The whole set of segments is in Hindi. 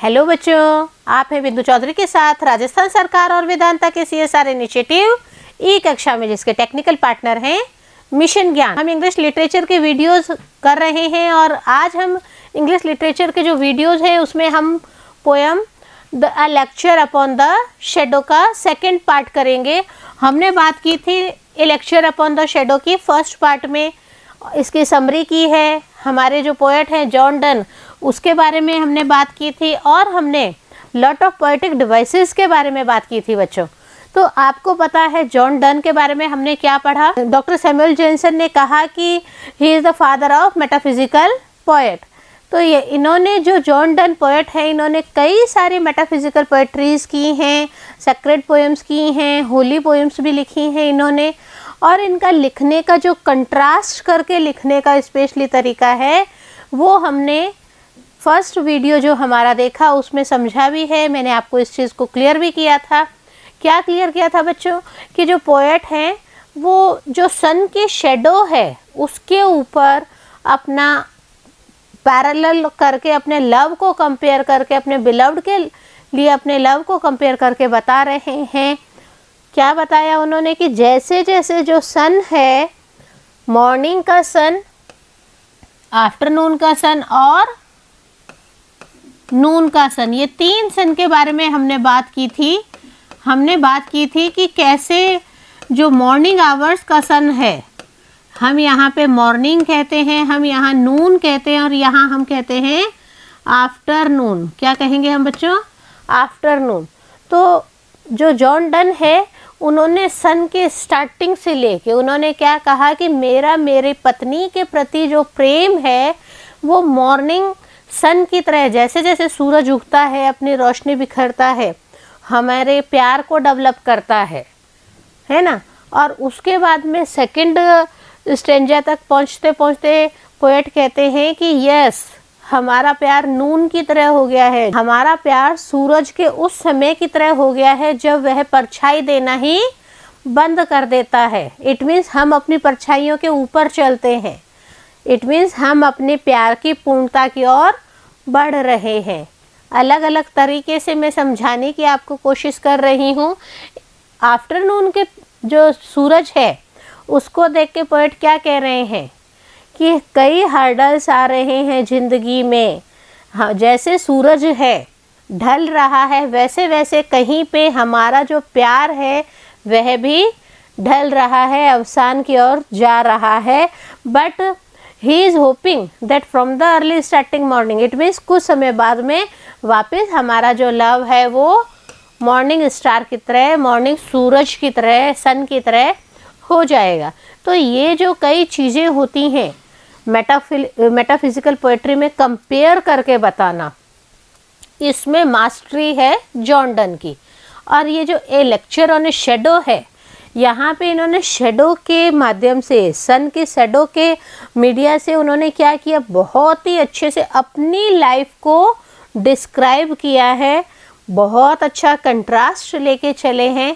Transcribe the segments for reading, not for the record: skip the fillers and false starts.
हेलो बच्चों, आप हैं बिंदु चौधरी के साथ राजस्थान सरकार और वेदांता के CSR इनिशिएटिव ई कक्षा में, जिसके टेक्निकल पार्टनर हैं मिशन ज्ञान। हम इंग्लिश लिटरेचर के वीडियोस कर रहे हैं और आज हम इंग्लिश लिटरेचर के जो वीडियोस हैं उसमें हम poem the lecture upon the shadow का सेकंड पार्ट करेंगे। हमने बात की थी ए लेक्चर अपॉन द शेडो की फर्स्ट पार्ट में, इसकी समरी की है। हमारे जो पोएट हैं जॉन डन, उसके बारे में हमने बात की थी और हमने लॉट ऑफ पोएटिक डिवाइसेस के बारे में बात की थी बच्चों। तो आपको पता है जॉन डन के बारे में हमने क्या पढ़ा। डॉक्टर सैमुअल जॉनसन ने कहा कि he is the father of metaphysical poet. तो ये इन्होंने जो जॉन डन पोएट है, इन्होंने कई सारी मेटाफिजिकल पोएट्रीज की हैं, सेक्रेड पोएम्स की हैं, होली पोएम्स भी लिखी हैं इन्होंने। और इनका लिखने का जो कंट्रास्ट करके लिखने का स्पेशली तरीका है वो हमने फर्स्ट वीडियो जो हमारा देखा उसमें समझा भी है। मैंने आपको इस चीज़ को क्लियर भी किया था। क्या क्लियर किया था बच्चों? कि जो पोएट हैं वो जो सन की शेडो है उसके ऊपर अपना पैरेलल करके, अपने लव को कंपेयर करके, अपने बिलव्ड के लिए अपने लव को कंपेयर करके बता रहे हैं। क्या बताया उन्होंने? कि जैसे जैसे जो सन है, मॉर्निंग का सन, आफ्टरनून का सन और नून का सन, ये तीन सन के बारे में हमने बात की थी। हमने बात की थी कि कैसे जो मॉर्निंग आवर्स का सन है, हम यहाँ पे मॉर्निंग कहते हैं, हम यहाँ नून कहते हैं और यहाँ हम कहते हैं आफ्टरनून। क्या कहेंगे हम बच्चों? आफ्टरनून। तो जो जॉन डन है उन्होंने सन के स्टार्टिंग से लेके उन्होंने क्या कहा कि मेरी पत्नी के प्रति जो प्रेम है वो मॉर्निंग सन की तरह, जैसे जैसे सूरज उगता है, अपनी रोशनी बिखरता है, हमारे प्यार को डेवलप करता है ना। और उसके बाद में सेकंड स्टेंजा तक पहुँचते पहुँचते पोएट कहते हैं कि यस, हमारा प्यार नून की तरह हो गया है, हमारा प्यार सूरज के उस समय की तरह हो गया है जब वह परछाई देना ही बंद कर देता है। इट मीन्स हम अपनी परछाइयों के ऊपर चलते हैं। इट मीन्स हम अपने प्यार की पूर्णता की ओर बढ़ रहे हैं। अलग अलग तरीके से मैं समझाने की आपको कोशिश कर रही हूँ। आफ्टरनून के जो सूरज है उसको देख के पोएट क्या कह रहे हैं कि कई हर्डल्स आ रहे हैं ज़िंदगी में। हाँ, जैसे सूरज है ढल रहा है वैसे वैसे कहीं पे हमारा जो प्यार है वह भी ढल रहा है, अवसान की ओर जा रहा है। But he is hoping that from the early starting morning, it means कुछ समय बाद में वापस हमारा जो लव है वो मॉर्निंग स्टार की तरह, मॉर्निंग सूरज की तरह, सन की तरह हो जाएगा। तो ये जो कई चीज़ें होती हैं मेटाफिजिकल पोएट्री में कंपेयर करके बताना, इसमें मास्टरी है जॉन डन की। और ये जो ए लेक्चर ऑन ए शेडो है, यहाँ पे इन्होंने शेडो के माध्यम से, सन के शेडो के मीडिया से उन्होंने क्या किया, बहुत ही अच्छे से अपनी लाइफ को डिस्क्राइब किया है। बहुत अच्छा कंट्रास्ट लेके चले हैं।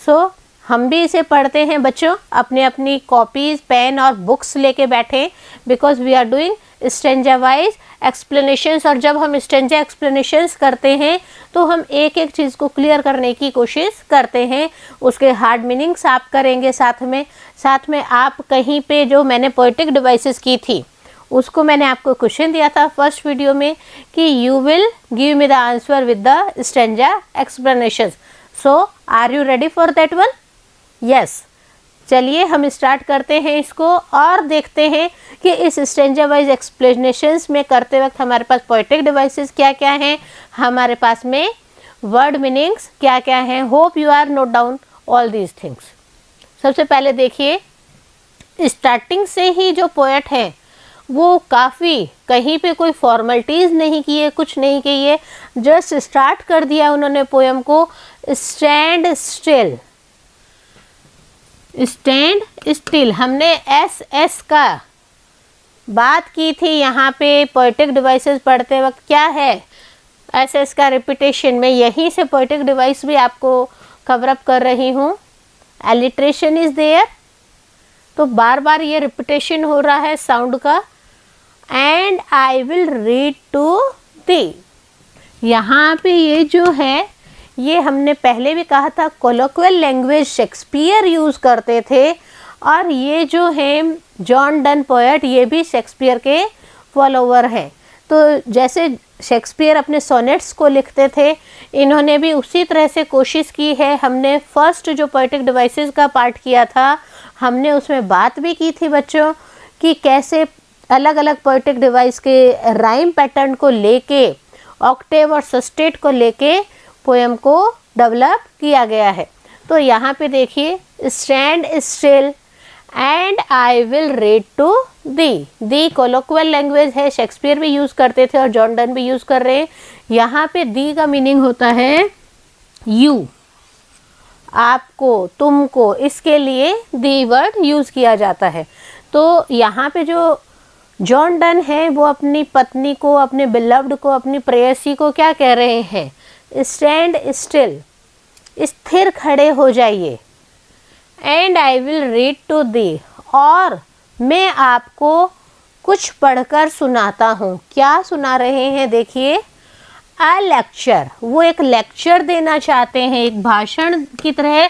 सो हम भी इसे पढ़ते हैं बच्चों, अपने अपनी कॉपीज़, पेन और बुक्स लेके बैठें, because we are doing stanza wise explanations. और जब हम स्टेंजा एक्सप्लेनेशंस करते हैं तो हम एक एक चीज़ को क्लियर करने की कोशिश करते हैं। उसके हार्ड मीनिंग्स आप करेंगे साथ में आप कहीं पे जो मैंने पोएटिक डिवाइसेस की थी उसको मैंने आपको क्वेश्चन दिया था फर्स्ट वीडियो में कि you will give me the answer with the stanza explanations. So are you ready for that one? Yes. चलिए हम स्टार्ट करते हैं इसको और देखते हैं कि इस स्टेंजा वाइज एक्सप्लेनेशंस में करते वक्त हमारे पास पोएटिक डिवाइसेस क्या क्या हैं, हमारे पास में वर्ड मीनिंग्स क्या क्या हैं। Hope you are note down all these things. सबसे पहले देखिए, स्टार्टिंग से ही जो पोएट हैं वो काफ़ी, कहीं पे कोई फॉर्मेलिटीज़ नहीं किए, कुछ नहीं किए, जस्ट स्टार्ट कर दिया उन्होंने पोएम को स्टैंड स्टिल। स्टैंड स्टिल, हमने एस का बात की थी यहाँ पे पोएटिक डिवाइसेस पढ़ते वक्त। क्या है एस का रिपीटेशन? में यहीं से पोएटिक डिवाइस भी आपको कवर अप कर रही हूँ। एलिट्रेशन इज देयर, तो बार बार ये रिपीटेशन हो रहा है साउंड का। And I will read to thee, यहाँ पे ये जो है, ये हमने पहले भी कहा था कोलोक्वियल लैंग्वेज शेक्सपियर यूज़ करते थे, और ये जो है जॉन डन पोएट, ये भी शेक्सपियर के फॉलोवर हैं। तो जैसे शेक्सपियर अपने सोनेट्स को लिखते थे, इन्होंने भी उसी तरह से कोशिश की है। हमने फर्स्ट जो पोएटिक डिवाइसेस का पार्ट किया था, हमने उसमें बात भी की थी बच्चों कि कैसे अलग अलग पोएटिक डिवाइस के राइम पैटर्न को लेके, ऑक्टेव और सस्टेट को लेके पोएम को डेवलप किया गया है। तो यहाँ पे देखिए, stand still and I will read to thee. Thee colloquial language है, शेक्सपियर भी यूज़ करते थे और जॉन डन भी यूज़ कर रहे हैं। यहाँ पे दी का मीनिंग होता है यू, आपको, तुमको, इसके लिए दी वर्ड यूज़ किया जाता है। तो यहाँ पे जो जॉन डन है वो अपनी पत्नी को, अपने बिलव्ड को, अपनी प्रेयसी को क्या कह रहे हैं? स्टैंड स्टिल, स्थिर खड़े हो जाइए। And I will read to thee, और मैं आपको कुछ पढ़कर सुनाता हूँ। क्या सुना रहे हैं? देखिए, अ लेक्चर, वो एक लेक्चर देना चाहते हैं, एक भाषण की तरह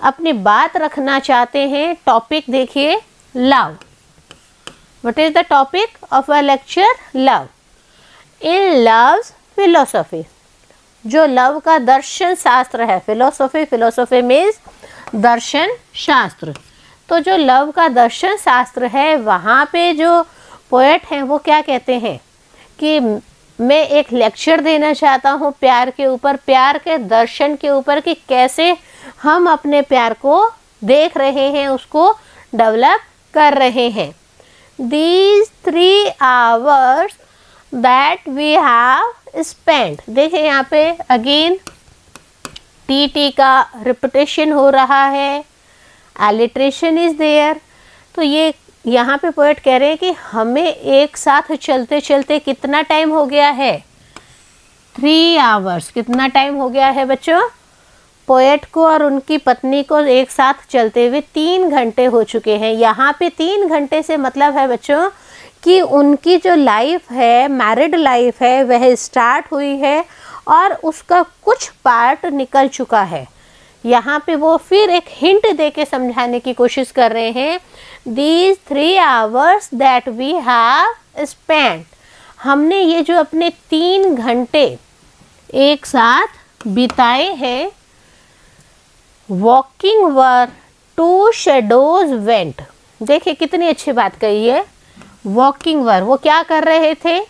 अपनी बात रखना चाहते हैं। टॉपिक देखिए, love. What is the topic of a lecture? Love. In loves philosophy, जो लव का दर्शन शास्त्र है। फिलोसॉफी, फिलोसॉफी मीन्स दर्शन शास्त्र। तो जो लव का दर्शन शास्त्र है, वहाँ पे जो पोएट हैं वो क्या कहते हैं कि मैं एक लेक्चर देना चाहता हूँ प्यार के ऊपर, प्यार के दर्शन के ऊपर, कि कैसे हम अपने प्यार को देख रहे हैं, उसको डेवलप कर रहे हैं। These 3 hours that we have spent, देखिए यहाँ पे अगेन टी का रिपीटेशन हो रहा है, एलिट्रेशन इज देयर। तो ये यहाँ पे पोएट कह रहे हैं कि हमें एक साथ चलते चलते कितना टाइम हो गया है? 3 आवर्स। कितना टाइम हो गया है बच्चों? पोएट को और उनकी पत्नी को एक साथ चलते हुए 3 घंटे हो चुके हैं। यहाँ पे 3 घंटे से मतलब है बच्चों कि उनकी जो लाइफ है, मैरिड लाइफ है, वह स्टार्ट हुई है और उसका कुछ पार्ट निकल चुका है। यहाँ पे वो फिर एक हिंट दे के समझाने की कोशिश कर रहे हैं। These 3 hours that we have spent, हमने ये जो अपने 3 घंटे एक साथ बिताए हैं, walking were two shadows went. देखिए कितनी अच्छी बात कही है। वॉकिंग वर, वो क्या कर रहे थे?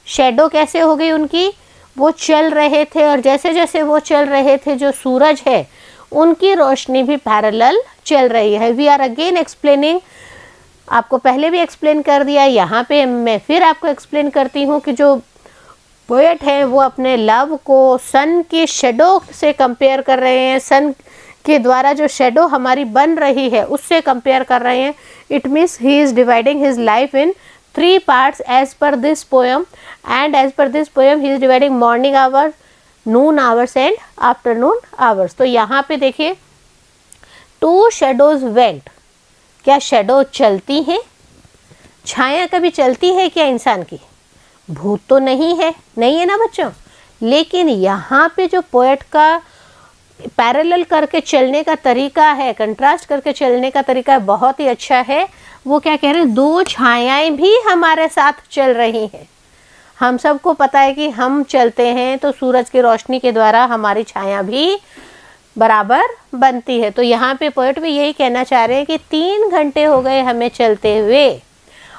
शेडो कैसे हो गई उनकी? वो चल रहे थे, और जैसे जैसे वो चल रहे थे, जो सूरज है उनकी रोशनी भी पैरेलल चल रही है। वी आर अगेन एक्सप्लेनिंग, आपको पहले भी एक्सप्लेन कर दिया, यहाँ पे मैं फिर आपको एक्सप्लेन करती हूँ कि जो पोएट है वो अपने लव को सन की शेडो से कंपेयर कर रहे हैं। सन के द्वारा जो शेडो हमारी बन रही है उससे कंपेयर कर रहे हैं। It means he is dividing his life in 3 parts as per this poem, and as per this poem he is dividing morning hours, noon hours and afternoon hours. तो यहाँ पे देखिए, 2 शेडोज वेंट। क्या शेडो चलती हैं? छाया कभी चलती है क्या इंसान की? भूत तो नहीं है, नहीं है ना बच्चों। लेकिन यहाँ पे जो पोएट का पैरेलल करके चलने का तरीका है, कंट्रास्ट करके चलने का तरीका बहुत ही अच्छा है। वो क्या कह रहे हैं? 2 छायाएं भी हमारे साथ चल रही हैं। हम सबको पता है कि हम चलते हैं तो सूरज की रोशनी के द्वारा हमारी छाया भी बराबर बनती है। तो यहाँ पे पोएट भी यही कहना चाह रहे हैं कि 3 घंटे हो गए हमें चलते हुए,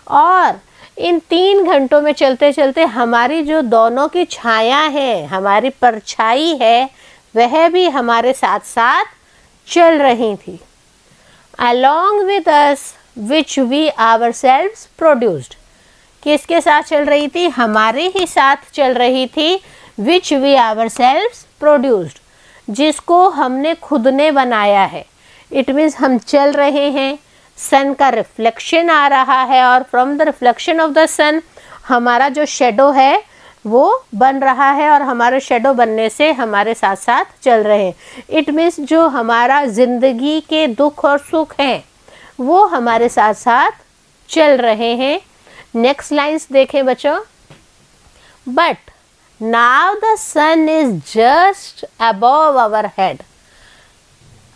और इन 3 घंटों में चलते चलते हमारी जो दोनों की छाया है, हमारी परछाई है, वह भी हमारे साथ साथ चल रही थी। Along with us which we ourselves produced, किसके साथ चल रही थी? हमारे ही साथ चल रही थी। Which we ourselves produced, जिसको हमने खुद ने बनाया है। इट मीन्स हम चल रहे हैं, सन का रिफ्लेक्शन आ रहा है, और from the reflection of the sun हमारा जो शेडो है वो बन रहा है, और हमारे शेडो बनने से हमारे साथ साथ चल रहे हैं। इट मीन्स जो हमारा ज़िंदगी के दुख और सुख हैं वो हमारे साथ साथ चल रहे हैं। नेक्स्ट लाइन्स देखें बच्चों। But now the sun is just above our head.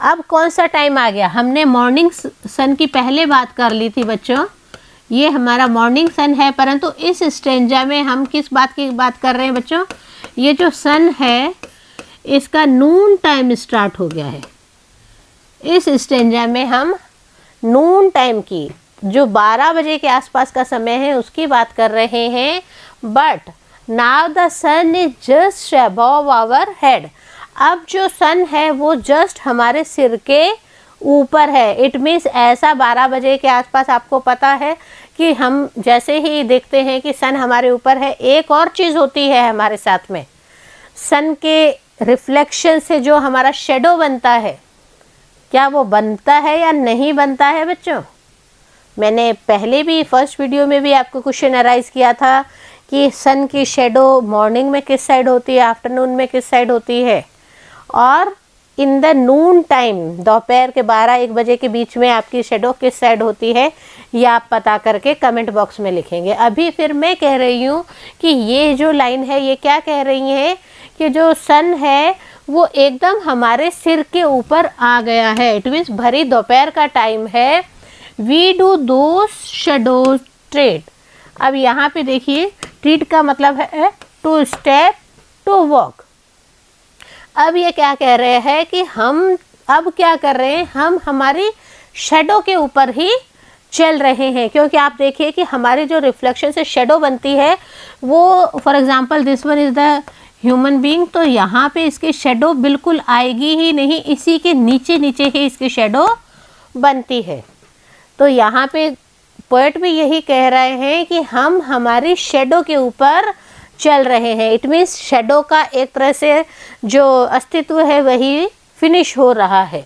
अब कौन सा टाइम आ गया? हमने मॉर्निंग सन की पहले बात कर ली थी बच्चों, ये हमारा मॉर्निंग सन है, परंतु इस स्टेंजा में हम किस बात की बात कर रहे हैं बच्चों? ये जो सन है इसका नून टाइम स्टार्ट हो गया है। इस स्टेंजा में हम नून टाइम की, जो 12 बजे के आसपास का समय है, उसकी बात कर रहे हैं। But now the sun is just above our head. अब जो सन है वो जस्ट हमारे सिर के ऊपर है। इट मीन्स ऐसा 12 बजे के आसपास आपको पता है कि हम जैसे ही देखते हैं कि सन हमारे ऊपर है, एक और चीज़ होती है हमारे साथ में। सन के रिफ्लेक्शन से जो हमारा शेडो बनता है, क्या वो बनता है या नहीं बनता है बच्चों? मैंने पहले भी फर्स्ट वीडियो में भी आपको क्वेश्चन अराइज किया था कि सन की शेडो मॉर्निंग में किस साइड होती है, आफ्टरनून में किस साइड होती है, और इन द नून टाइम दोपहर के 12-1 बजे के बीच में आपकी शेडो किस साइड होती है, ये आप पता करके कमेंट बॉक्स में लिखेंगे। अभी फिर मैं कह रही हूँ कि ये जो लाइन है ये क्या कह रही है कि जो सन है वो एकदम हमारे सिर के ऊपर आ गया है। इट मीन्स भरी दोपहर का टाइम है। वी डू दो शेडो ट्रेड। अब यहाँ पे देखिए, ट्रीट का मतलब है टू स्टेप, टू वॉक। अब ये क्या कह रहे हैं कि हम अब क्या कर रहे हैं, हम हमारी शेडो के ऊपर ही चल रहे हैं। क्योंकि आप देखिए कि हमारी जो रिफ्लेक्शन से शेडो बनती है वो, for example this one is the human being, तो यहाँ पे इसकी शेडो बिल्कुल आएगी ही नहीं, इसी के नीचे नीचे ही इसकी शेडो बनती है। तो यहाँ पे पोएट भी यही कह रहे हैं कि हम हमारी शेडो के ऊपर चल रहे हैं। इट मीन्स शेडो का एक तरह से जो अस्तित्व है वही फिनिश हो रहा है।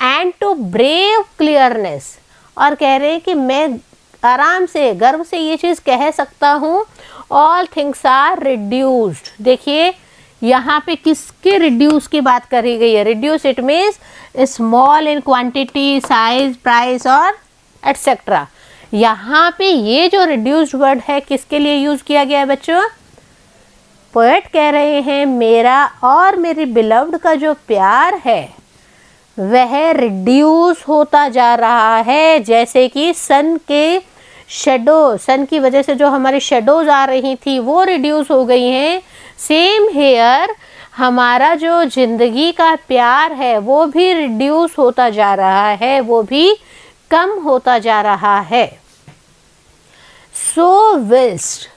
एंड टू ब्रेव क्लियरनेस, और कह रहे हैं कि मैं आराम से गर्व से ये चीज़ कह सकता हूँ, ऑल थिंग्स आर रिड्यूस्ड। देखिए यहाँ पे किसके रिड्यूस की बात करी गई है? Reduce it means small in quantity, size, price और एटसेट्रा। यहाँ पे ये जो रिड्यूस्ड वर्ड है किसके लिए यूज किया गया है बच्चों? पोएट कह रहे हैं मेरा और मेरी बिलव्ड का जो प्यार है वह रिड्यूस होता जा रहा है। जैसे कि सन के शेडो, सन की वजह से जो हमारी शेडोज आ रही थी वो रिड्यूस हो गई हैं। सेम हेयर हमारा जो जिंदगी का प्यार है वो भी रिड्यूस होता जा रहा है, वो भी कम होता जा रहा है। So whilst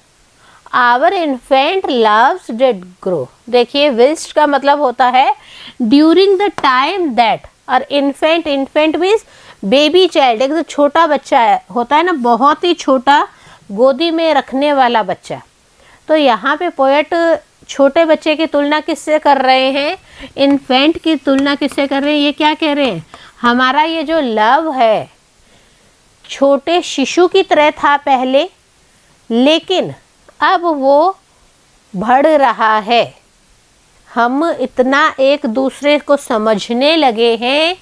our infant loves did grow. देखिए विस्ट का मतलब होता है ड्यूरिंग द टाइम दैट, और infant, infant means baby child, एक छोटा बच्चा होता है ना, बहुत ही छोटा, गोदी में रखने वाला बच्चा। तो यहाँ पे पोएट छोटे बच्चे की तुलना किससे कर रहे हैं? इन्फेंट की तुलना किससे कर रहे हैं? ये क्या कह रहे हैं? हमारा ये जो लव है छोटे शिशु की तरह था पहले, लेकिन अब वो बढ़ रहा है। हम इतना एक दूसरे को समझने लगे हैं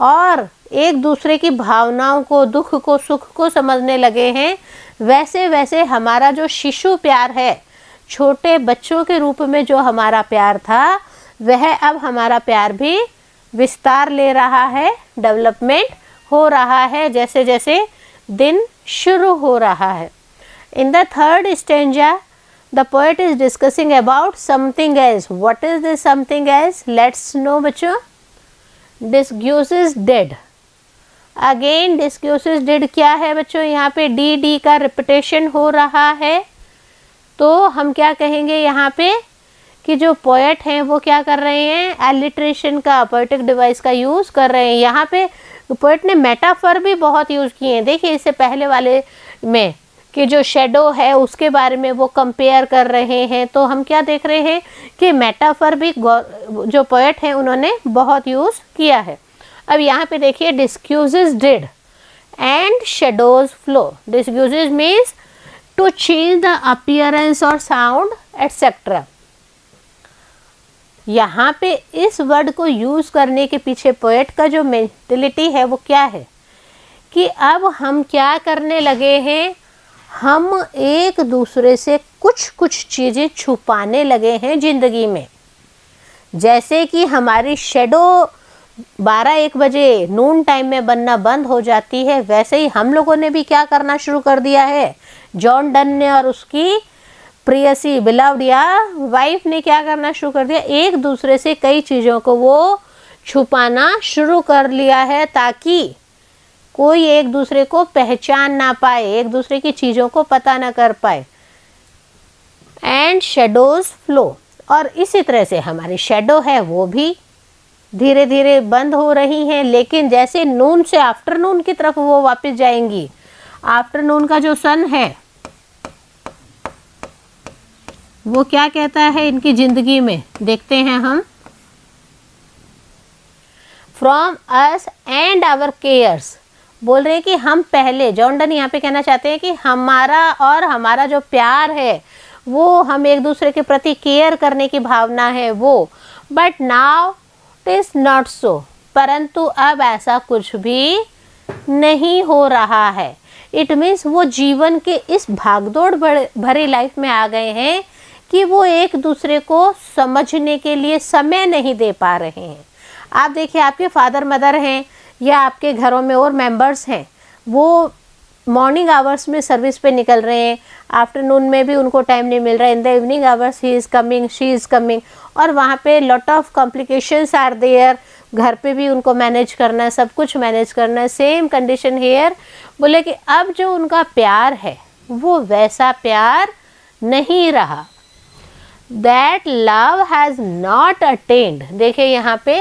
और एक दूसरे की भावनाओं को, दुख को, सुख को समझने लगे हैं। वैसे वैसे हमारा जो शिशु प्यार है, छोटे बच्चों के रूप में जो हमारा प्यार था, वह अब हमारा प्यार भी विस्तार ले रहा है, डेवलपमेंट हो रहा है जैसे जैसे दिन शुरू हो रहा है। In the third stanza, the poet is discussing about something else. What is this something else? Let's know बच्चों। Discuses did। Again discuses did क्या है बच्चों? यहाँ पे डी का रिपीटेशन हो रहा है। तो हम क्या कहेंगे यहाँ पे कि जो पोएट हैं वो क्या कर रहे हैं? एलिट्रेशन का, पोएटिक डिवाइस का यूज़ कर रहे हैं। यहाँ पे पोएट ने मेटाफर भी बहुत यूज़ किए हैं। देखिए इससे पहले वाले में कि जो शेडो है उसके बारे में वो कंपेयर कर रहे हैं, तो हम क्या देख रहे हैं कि मेटाफर भी जो पोएट हैं उन्होंने बहुत यूज़ किया है। अब यहाँ पे देखिए disguises did and shadows flow. Disguises means to change the appearance और साउंड एटसेट्रा। यहाँ पे इस वर्ड को यूज़ करने के पीछे पोएट का जो मेंटेलिटी है वो क्या है कि अब हम क्या करने लगे हैं? हम एक दूसरे से कुछ कुछ चीज़ें छुपाने लगे हैं ज़िंदगी में। जैसे कि हमारी शेडो 12-1 बजे नून टाइम में बनना बंद हो जाती है, वैसे ही हम लोगों ने भी क्या करना शुरू कर दिया है, जॉन डन ने और उसकी प्रियसी बिलव्ड या वाइफ ने क्या करना शुरू कर दिया, एक दूसरे से कई चीज़ों को वो छुपाना शुरू कर लिया है ताकि कोई एक दूसरे को पहचान ना पाए, एक दूसरे की चीज़ों को पता ना कर पाए। एंड शेडोज फ्लो, और इसी तरह से हमारी शेडो है वो भी धीरे धीरे बंद हो रही हैं, लेकिन जैसे नून से आफ्टरनून की तरफ वो वापस जाएंगी, आफ्टरनून का जो सन है वो क्या कहता है इनकी ज़िंदगी में, देखते हैं हम। From us and our cares, बोल रहे हैं कि हम पहले, जॉन डन यहाँ पे कहना चाहते हैं कि हमारा और हमारा जो प्यार है वो, हम एक दूसरे के प्रति केयर करने की भावना है वो, but now it is not so, परंतु अब ऐसा कुछ भी नहीं हो रहा है। इट मीन्स वो जीवन के इस भागदौड़ भरी लाइफ में आ गए हैं कि वो एक दूसरे को समझने के लिए समय नहीं दे पा रहे हैं। आप देखिए, आपके फादर मदर हैं या आपके घरों में और मेंबर्स हैं, वो मॉर्निंग आवर्स में सर्विस पे निकल रहे हैं, आफ्टरनून में भी उनको टाइम नहीं मिल रहा है, in the evening hours he is coming, she is coming, और वहाँ पे lot of complications are there, घर पे भी उनको मैनेज करना है, सब कुछ मैनेज करना है। सेम कंडीशन हेयर, बोले कि अब जो उनका प्यार है वो वैसा प्यार नहीं रहा। That love has not attend, देखिए यहाँ पे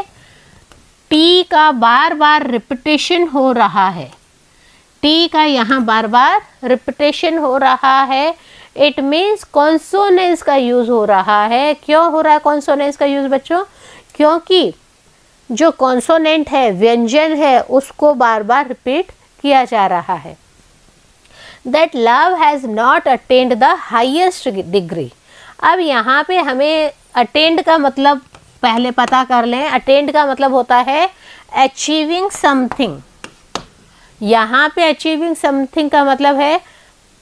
टी का बार बार रिपीटेशन हो रहा है, टी का यहाँ बार बार रिपीटेशन हो रहा है। इट मीन्स कॉन्सोनेंस का यूज़ हो रहा है। क्यों हो रहा है कॉन्सोनेंस का यूज़ बच्चों? क्योंकि जो कॉन्सोनेंट है, व्यंजन है, उसको बार बार रिपीट किया जा रहा है। That love has not attend the highest degree. अब यहाँ पे हमें अटेंड का मतलब पहले पता कर लें। अटेंड का मतलब होता है अचीविंग समथिंग। यहाँ पे अचीविंग समथिंग का मतलब है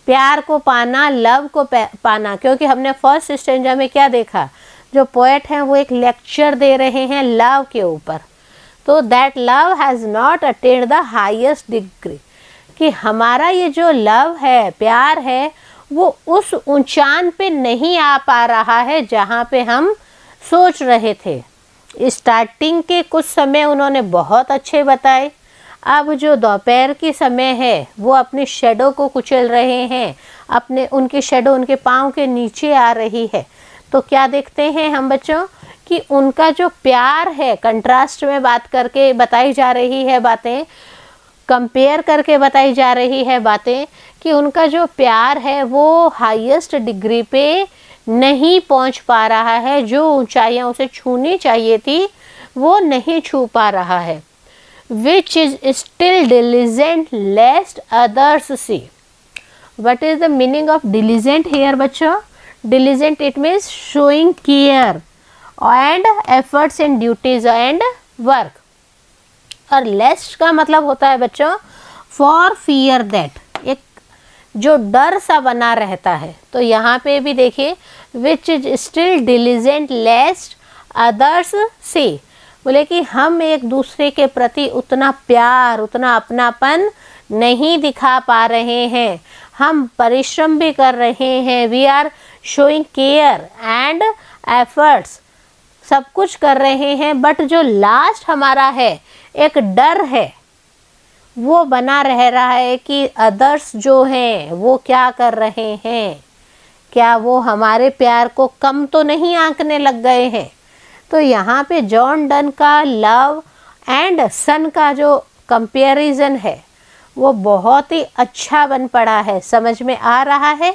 प्यार को पाना, लव को पाना। क्योंकि हमने फर्स्ट स्टेंजा में क्या देखा, जो पोएट हैं वो एक लेक्चर दे रहे हैं लव के ऊपर। तो that love has not attend the highest degree, कि हमारा ये जो लव है, प्यार है, वो उस ऊंचान पे नहीं आ पा रहा है जहाँ पे हम सोच रहे थे। स्टार्टिंग के कुछ समय उन्होंने बहुत अच्छे बताए। अब जो दोपहर की समय है वो अपनी शेडो को कुचल रहे हैं, अपने उनकी शेडो उनके पाँव के नीचे आ रही है। तो क्या देखते हैं हम बच्चों कि उनका जो प्यार है, कंट्रास्ट में बात करके बताई जा रही है बातें, कंपेयर करके बताई जा रही है बातें, कि उनका जो प्यार है वो हाईएस्ट डिग्री पे नहीं पहुंच पा रहा है। जो ऊंचाइयां उसे छूनी चाहिए थी वो नहीं छू पा रहा है। Which is still diligent lest others see. What is the meaning of diligent here बच्चों? Diligent it means showing care and efforts in duties and work. और lest का मतलब होता है बच्चों for fear that, एक जो डर सा बना रहता है। तो यहाँ पे भी देखिए which is still diligent lest others see, बोले कि हम एक दूसरे के प्रति उतना प्यार, उतना अपनापन नहीं दिखा पा रहे हैं। हम परिश्रम भी कर रहे हैं, we are showing care and efforts, सब कुछ कर रहे हैं, बट जो लास्ट हमारा है, एक डर है, वो बना रह रहा है कि अदर्स जो हैं वो क्या कर रहे हैं, क्या वो हमारे प्यार को कम तो नहीं आंकने लग गए हैं। तो यहाँ पे जॉन डन का लव एंड सन का जो कंपैरिजन है वो बहुत ही अच्छा बन पड़ा है, समझ में आ रहा है,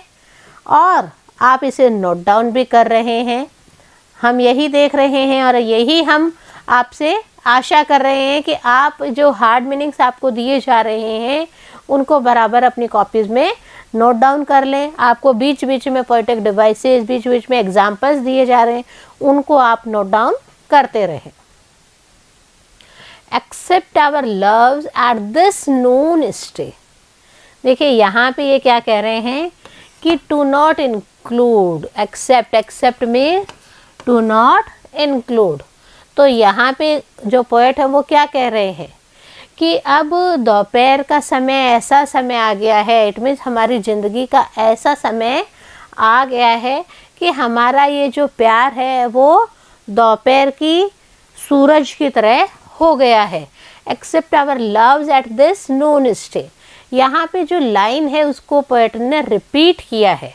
और आप इसे नोट डाउन भी कर रहे हैं। हम यही देख रहे हैं और यही हम आपसे आशा कर रहे हैं कि आप जो हार्ड मीनिंग्स आपको दिए जा रहे हैं उनको बराबर अपनी कॉपीज़ में नोट डाउन कर लें। आपको बीच बीच में पोएटिक डिवाइसेस, बीच बीच में एग्जाम्पल्स दिए जा रहे हैं, उनको आप नोट डाउन करते रहें। Except our loves at this noon stay, देखिए यहाँ पे ये क्या कह रहे हैं कि to not include except, except में टू नॉट इंक्लूड। तो यहाँ पे जो पोएट है वो क्या कह रहे हैं कि अब दोपहर का समय ऐसा समय आ गया है, इट मीन्स हमारी ज़िंदगी का ऐसा समय आ गया है कि हमारा ये जो प्यार है वो दोपहर की सूरज की तरह हो गया है। Except our loves at this noon stay. यहाँ पे जो लाइन है उसको पोएट ने रिपीट किया है,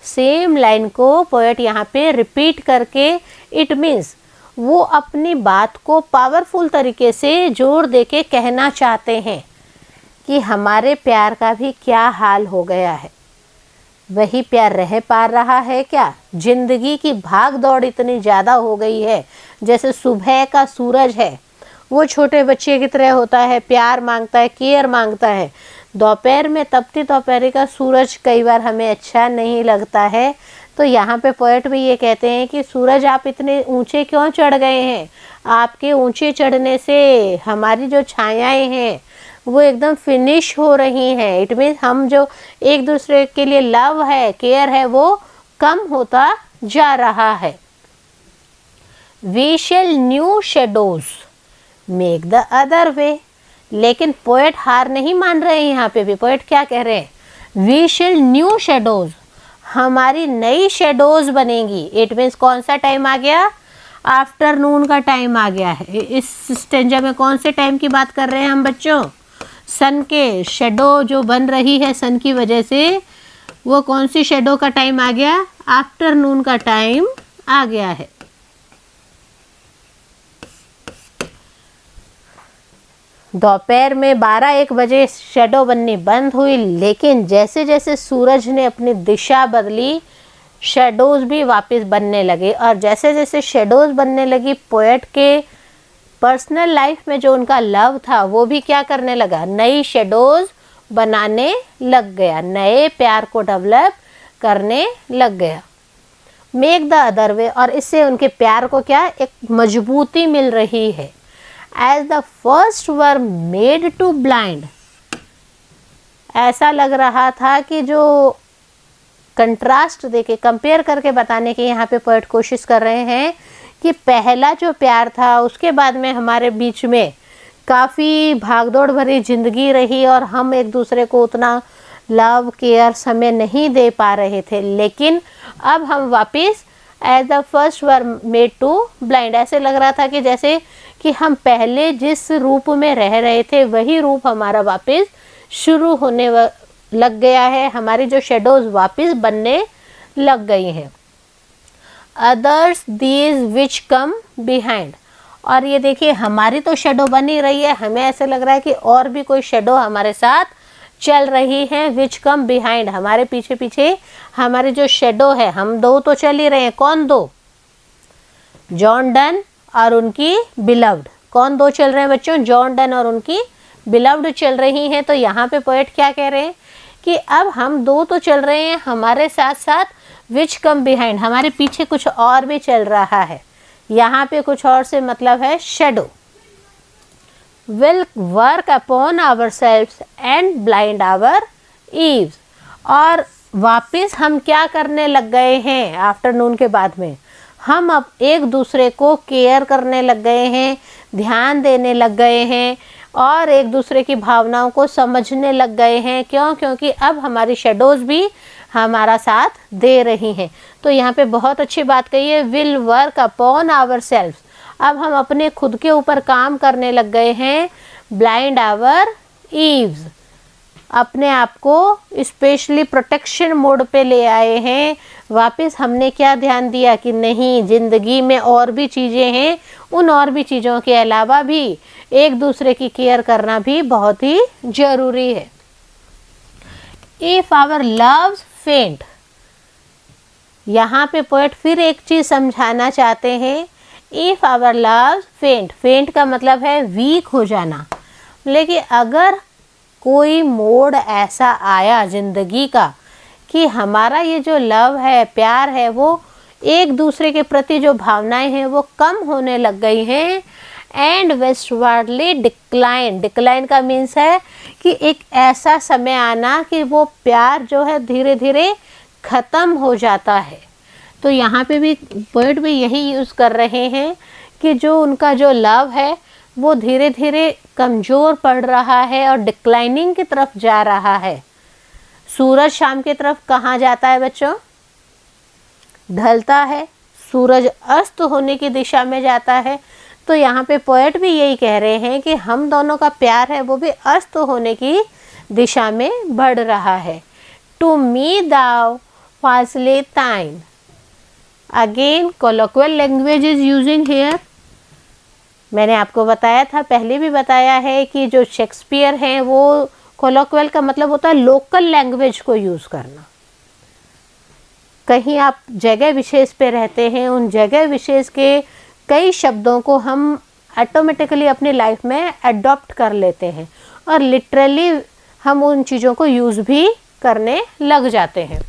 सेम लाइन को पोएट यहाँ पे रिपीट करके, इट मीन्स वो अपनी बात को पावरफुल तरीके से जोर देके कहना चाहते हैं कि हमारे प्यार का भी क्या हाल हो गया है। वही प्यार रह पा रहा है क्या? जिंदगी की भाग दौड़ इतनी ज़्यादा हो गई है, जैसे सुबह का सूरज है वो छोटे बच्चे की तरह होता है, प्यार मांगता है, केयर मांगता है। दोपहर में तपती दोपहर का सूरज कई बार हमें अच्छा नहीं लगता है। तो यहाँ पे पोएट भी ये कहते हैं कि सूरज आप इतने ऊंचे क्यों चढ़ गए हैं? आपके ऊंचे चढ़ने से हमारी जो छायाएं हैं वो एकदम फिनिश हो रही हैं। इट मीन्स हम जो एक दूसरे के लिए लव है, केयर है, वो कम होता जा रहा है। We shall new shadows make the other way. लेकिन पोएट हार नहीं मान रहे हैं। यहाँ पे भी पोएट क्या कह रहे हैं? वी शैल न्यू शेडोज, हमारी नई शेडोज बनेगी। इट मीन्स कौन सा टाइम आ गया? आफ्टरनून का टाइम आ गया है। इस स्टेंजा में कौन से टाइम की बात कर रहे हैं हम बच्चों? सन के शेडो जो बन रही है सन की वजह से, वो कौन सी शेडो का टाइम आ गया? आफ्टरनून का टाइम आ गया है। दोपहर में 12-1 बजे शेडो बननी बंद हुई, लेकिन जैसे जैसे सूरज ने अपनी दिशा बदली, शेडोज भी वापस बनने लगे। और जैसे जैसे शेडोज बनने लगी, पोएट के पर्सनल लाइफ में जो उनका लव था वो भी क्या करने लगा? नई शेडोज बनाने लग गया, नए प्यार को डेवलप करने लग गया। मेक द अदर वे, और इससे उनके प्यार को क्या? एक मजबूती मिल रही है। As the first were made to blind, ऐसा लग रहा था कि जो कंट्रास्ट देके, कंपेयर करके बताने की यहाँ पे पोएट कोशिश कर रहे हैं कि पहला जो प्यार था उसके बाद में हमारे बीच में काफ़ी भागदौड़ भरी ज़िंदगी रही और हम एक दूसरे को उतना लव, केयर, समय नहीं दे पा रहे थे। लेकिन अब हम वापस as the first were made to blind, ऐसे लग रहा था कि जैसे कि हम पहले जिस रूप में रह रहे थे वही रूप हमारा वापस शुरू होने लग गया है। हमारी जो शेडोज वापस बनने लग गई हैं। Others these which come behind, और ये देखिए हमारी तो शेडो बनी रही है, हमें ऐसे लग रहा है कि और भी कोई शेडो हमारे साथ चल रही है। विच कम बिहाइंड, हमारे पीछे पीछे हमारी जो शेडो है, हम दो तो चल ही रहे हैं। कौन दो? जॉन डन और उनकी बिलव्ड। कौन दो चल रहे हैं बच्चों? जॉन डन और उनकी बिलव्ड चल रही हैं। तो यहाँ पे पोएट क्या कह रहे हैं कि अब हम दो तो चल रहे हैं, हमारे साथ साथ विच कम बिहाइंड, हमारे पीछे कुछ और भी चल रहा है। यहाँ पे कुछ और से मतलब है shadow. Will work upon ourselves and blind our eyes, और वापिस हम क्या करने लग गए हैं? आफ्टरनून के बाद में हम अब एक दूसरे को केयर करने लग गए हैं, ध्यान देने लग गए हैं और एक दूसरे की भावनाओं को समझने लग गए हैं। क्यों? क्योंकि अब हमारी शेडोज भी हमारा साथ दे रही हैं। तो यहाँ पे बहुत अच्छी बात कही है, will work upon ourselves, अब हम अपने खुद के ऊपर काम करने लग गए हैं। ब्लाइंड आवर ईव्स, अपने आप को स्पेशली प्रोटेक्शन मोड पे ले आए हैं। वापस हमने क्या ध्यान दिया कि नहीं, ज़िंदगी में और भी चीज़ें हैं, उन और भी चीज़ों के अलावा भी एक दूसरे की केयर करना भी बहुत ही ज़रूरी है। इफ़ आवर लव्स फेंट, यहाँ पे पोएट फिर एक चीज़ समझाना चाहते हैं। इफ़ आवर लव्स फेंट, फेंट का मतलब है वीक हो जाना। लेकिन अगर कोई मोड़ ऐसा आया ज़िंदगी का कि हमारा ये जो लव है, प्यार है, वो एक दूसरे के प्रति जो भावनाएं हैं वो कम होने लग गई हैं, एंड वेस्टवर्डली डिक्लाइन। डिक्लाइन का मीन्स है कि एक ऐसा समय आना कि वो प्यार जो है धीरे धीरे ख़त्म हो जाता है। तो यहाँ पे भी पोएट भी यही यूज़ कर रहे हैं कि जो उनका जो लव है वो धीरे धीरे कमज़ोर पड़ रहा है और डिक्लाइनिंग की तरफ जा रहा है। सूरज शाम की तरफ कहाँ जाता है बच्चों? ढलता है, सूरज अस्त होने की दिशा में जाता है। तो यहाँ पे पोएट भी यही कह रहे हैं कि हम दोनों का प्यार है वो भी अस्त होने की दिशा में बढ़ रहा है। To me thou falsely thine. Again colloquial language is using here. मैंने आपको बताया था, पहले भी बताया है कि जो शेक्सपियर हैं वो कोलोक्वल का मतलब होता है लोकल लैंग्वेज को यूज़ करना। कहीं आप जगह विशेष पे रहते हैं, उन जगह विशेष के कई शब्दों को हम ऑटोमेटिकली अपनी लाइफ में अडॉप्ट कर लेते हैं और लिटरली हम उन चीज़ों को यूज़ भी करने लग जाते हैं।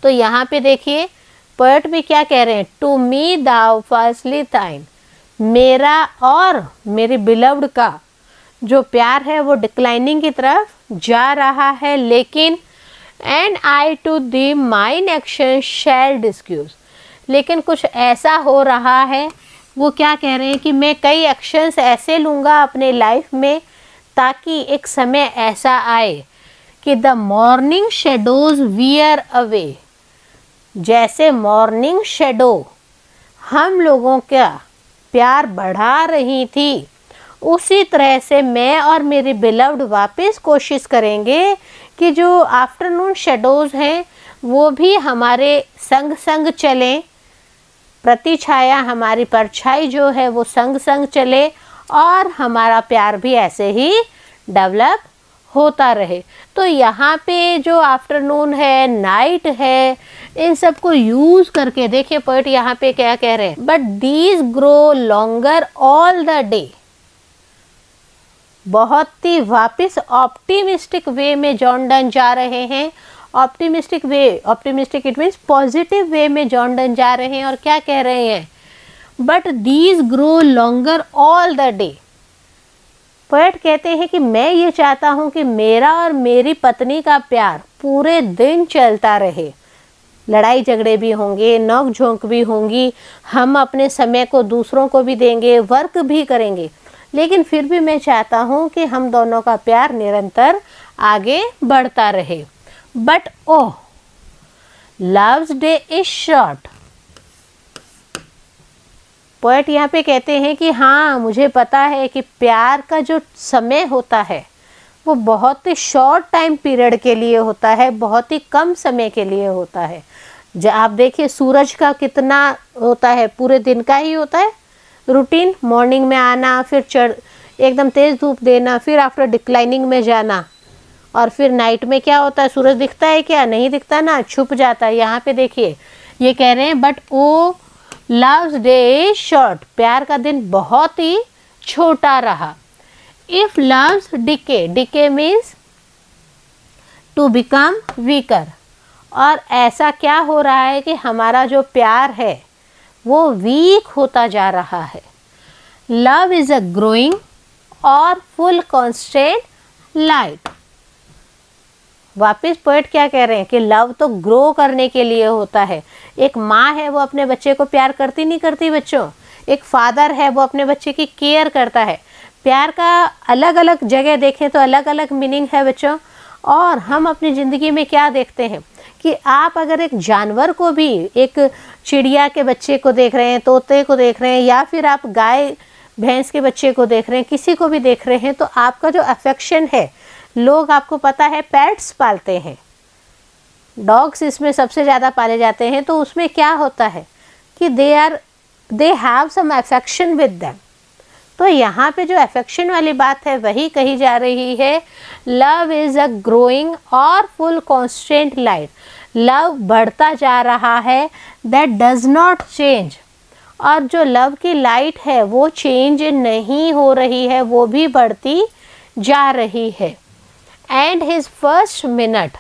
तो यहाँ पे देखिए पोएट भी क्या कह रहे हैं, टू मी दाउ फासली ताइन। मेरा और मेरी बिलव्ड का जो प्यार है वो डिक्लाइनिंग की तरफ जा रहा है, लेकिन and I to thee mine action shall disguise. लेकिन कुछ ऐसा हो रहा है, वो क्या कह रहे हैं कि मैं कई एक्शंस ऐसे लूँगा अपने लाइफ में ताकि एक समय ऐसा आए कि the morning shadows wear away. जैसे मॉर्निंग शेडो हम लोगों का प्यार बढ़ा रही थी, उसी तरह से मैं और मेरी बिलव्ड वापस कोशिश करेंगे कि जो आफ्टरनून शेडोज़ हैं वो भी हमारे संग संग चलें, प्रतिछाया हमारी परछाई जो है वो संग संग चले और हमारा प्यार भी ऐसे ही डेवलप होता रहे। तो यहाँ पे जो आफ्टरनून है, नाइट है, इन सब को यूज़ करके देखिए पोएट यहाँ पे क्या कह रहे हैं, but these grow longer all the day. बहुत ही वापस ऑप्टिमिस्टिक वे में जॉन डन जा रहे हैं। Optimistic way, optimistic it means positive way में जॉन डन जा रहे हैं और क्या कह रहे हैं, but these grow longer all the day. Poet कहते हैं कि मैं ये चाहता हूँ कि मेरा और मेरी पत्नी का प्यार पूरे दिन चलता रहे। लड़ाई झगड़े भी होंगे, नोक झोंक भी होंगी, हम अपने समय को दूसरों को भी देंगे, वर्क भी करेंगे, लेकिन फिर भी मैं चाहता हूँ कि हम दोनों का प्यार निरंतर आगे बढ़ता रहे। But oh loves day is short. Poet यहाँ पे कहते हैं कि हाँ मुझे पता है कि प्यार का जो समय होता है वो बहुत ही शॉर्ट टाइम पीरियड के लिए होता है, बहुत ही कम समय के लिए होता है। जब आप देखिए सूरज का कितना होता है, पूरे दिन का ही होता है रूटीन। मॉर्निंग में आना, फिर एकदम तेज़ धूप देना, फिर आफ्टर डिक्लाइनिंग में जाना, और फिर नाइट में क्या होता है, सूरज दिखता है क्या? नहीं दिखता ना, छुप जाता है। यहाँ पे देखिए ये कह रहे हैं but oh love's day short, प्यार का दिन बहुत ही छोटा रहा। If loves decay, decay means to become weaker, और ऐसा क्या हो रहा है कि हमारा जो प्यार है वो वीक होता जा रहा है। लव इज अ ग्रोइंग और फुल कॉन्स्टेंट लाइट। वापिस पोएट क्या कह रहे हैं कि लव तो ग्रो करने के लिए होता है। एक माँ है वो अपने बच्चे को प्यार करती नहीं करती बच्चों? एक फादर है वो अपने बच्चे की केयर करता है। प्यार का अलग अलग जगह देखें तो अलग अलग मीनिंग है बच्चों। और हम अपनी ज़िंदगी में क्या देखते हैं कि आप अगर एक जानवर को भी, एक चिड़िया के बच्चे को देख रहे हैं, तोते को देख रहे हैं, या फिर आप गाय भैंस के बच्चे को देख रहे हैं, किसी को भी देख रहे हैं, तो आपका जो अफेक्शन है, लोग आपको पता है पेट्स पालते हैं, डॉग्स इसमें सबसे ज़्यादा पाले जाते हैं, तो उसमें क्या होता है कि they have some affection with them. तो यहाँ पे जो अफेक्शन वाली बात है वही कही जा रही है। लव इज़ अ ग्रोइंग और फुल कॉन्स्टेंट लाइट। लव बढ़ता जा रहा है, दैट डज नॉट चेंज। और जो लव की लाइट है वो चेंज नहीं हो रही है, वो भी बढ़ती जा रही है। एंड हिज फर्स्ट मिनट,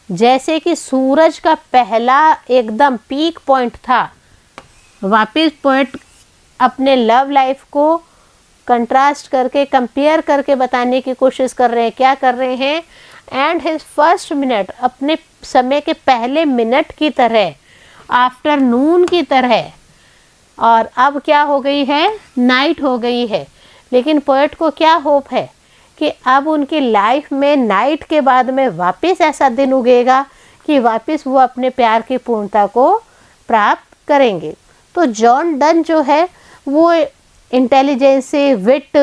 जैसे कि सूरज का पहला एकदम पीक पॉइंट था, वापिस पोएट अपने लव लाइफ को कंट्रास्ट करके, कंपेयर करके बताने की कोशिश कर रहे हैं। क्या कर रहे हैं? एंड हिज फर्स्ट मिनट, अपने समय के पहले मिनट की तरह, आफ्टरनून की तरह। और अब क्या हो गई है? नाइट हो गई है। लेकिन पोएट को क्या होप है कि अब उनकी लाइफ में नाइट के बाद में वापस ऐसा दिन उगेगा कि वापस वो अपने प्यार की पूर्णता को प्राप्त करेंगे। तो जॉन डन जो है वो इंटेलिजेंस से, विट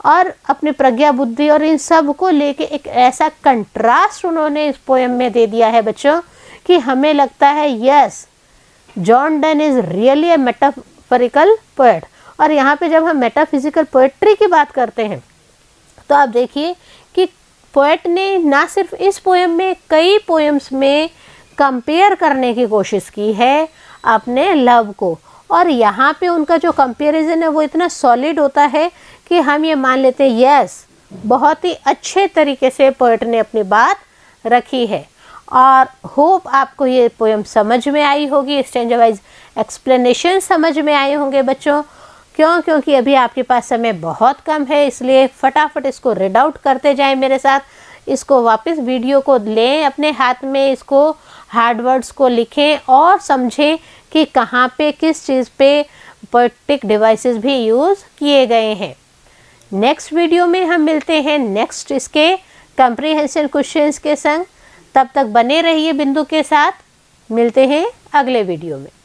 और अपनी प्रज्ञा बुद्धि और इन सब को लेके एक ऐसा कंट्रास्ट उन्होंने इस पोएम में दे दिया है बच्चों कि हमें लगता है yes, John Donne is really a metaphorical poet. और यहाँ पे जब हम मेटाफिजिकल पोएट्री की बात करते हैं तो आप देखिए कि पोएट ने ना सिर्फ इस पोएम में, कई पोएम्स में कंपेयर करने की कोशिश की है अपने लव को। और यहाँ पे उनका जो कंपैरिजन है वो इतना सॉलिड होता है कि हम ये मान लेते हैं यस, बहुत ही अच्छे तरीके से पोएट ने अपनी बात रखी है। और होप आपको ये पोएम समझ में आई होगी, स्टैंजा वाइज एक्सप्लेनेशन समझ में आए होंगे बच्चों। क्यों? क्योंकि अभी आपके पास समय बहुत कम है, इसलिए फटाफट इसको रीड आउट करते जाएं मेरे साथ। इसको वापस वीडियो को लें अपने हाथ में, इसको हार्ड वर्ड्स को लिखें और समझें कि कहाँ पे किस चीज़ पे पोएटिक डिवाइसेस भी यूज़ किए गए हैं। नेक्स्ट वीडियो में हम मिलते हैं नेक्स्ट इसके कंप्रीहेंशन क्वेश्चंस के संग। तब तक बने रहिए बिंदु के साथ। मिलते हैं अगले वीडियो में।